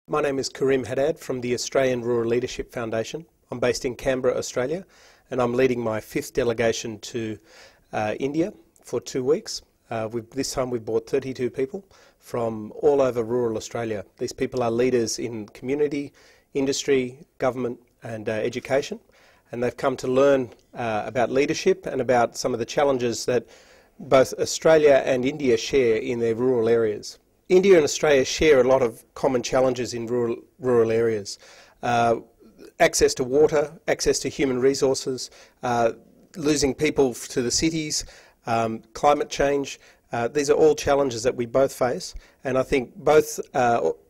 My name is Karim Haddad from the Australian Rural Leadership Foundation. I'm based in Canberra, Australia, and I'm leading my 5th delegation to India for 2 weeks. This time we've brought 32 people from all over rural Australia. These people are leaders in community, industry, government and education, and they've come to learn about leadership and about some of the challenges that both Australia and India share in their rural areas. India and Australia share a lot of common challenges in rural areas. Access to water, access to human resources, losing people to the cities, climate change. These are all challenges that we both face, and I think both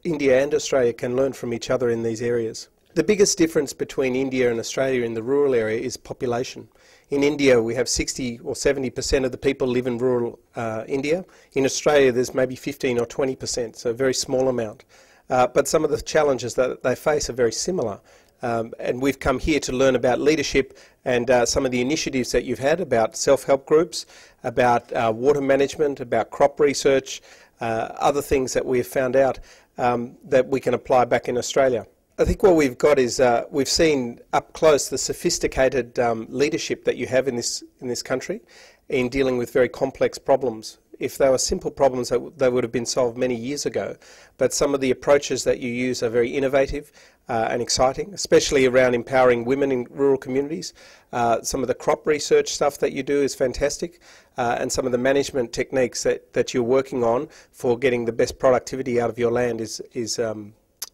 India and Australia can learn from each other in these areas. The biggest difference between India and Australia in the rural area is population. In India we have 60 or 70% of the people live in rural India. In Australia there's maybe 15 or 20%, so a very small amount. But some of the challenges that they face are very similar. And we've come here to learn about leadership and some of the initiatives that you've had about self-help groups, about water management, about crop research, other things that we have found out that we can apply back in Australia. I think what we've got is we've seen up close the sophisticated leadership that you have in this country in dealing with very complex problems. If they were simple problems, they would have been solved many years ago. But some of the approaches that you use are very innovative and exciting, especially around empowering women in rural communities. Some of the crop research stuff that you do is fantastic, and some of the management techniques that you're working on for getting the best productivity out of your land is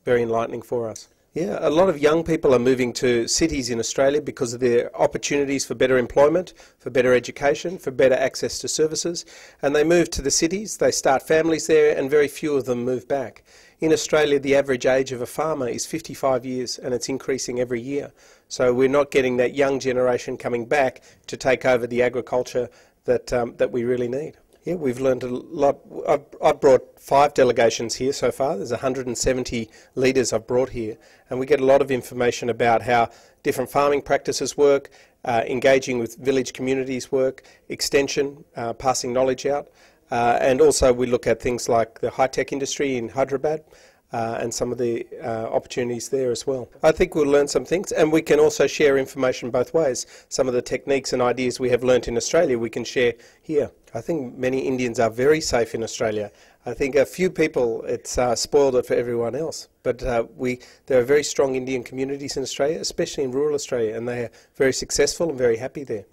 very enlightening for us. Yeah, a lot of young people are moving to cities in Australia because of their opportunities for better employment, for better education, for better access to services, and they move to the cities, they start families there, and very few of them move back. In Australia the average age of a farmer is 55 years and it's increasing every year. So we're not getting that young generation coming back to take over the agriculture that we really need. Yeah, we've learned a lot. I've brought 5 delegations here so far. There's 170 leaders I've brought here, and we get a lot of information about how different farming practices work, engaging with village communities work, extension, passing knowledge out, and also we look at things like the high-tech industry in Hyderabad, and some of the opportunities there as well. I think we'll learn some things, and we can also share information both ways. Some of the techniques and ideas we have learnt in Australia we can share here. I think many Indians are very safe in Australia. I think a few people, it's spoiled it for everyone else. But there are very strong Indian communities in Australia, especially in rural Australia, and they are very successful and very happy there.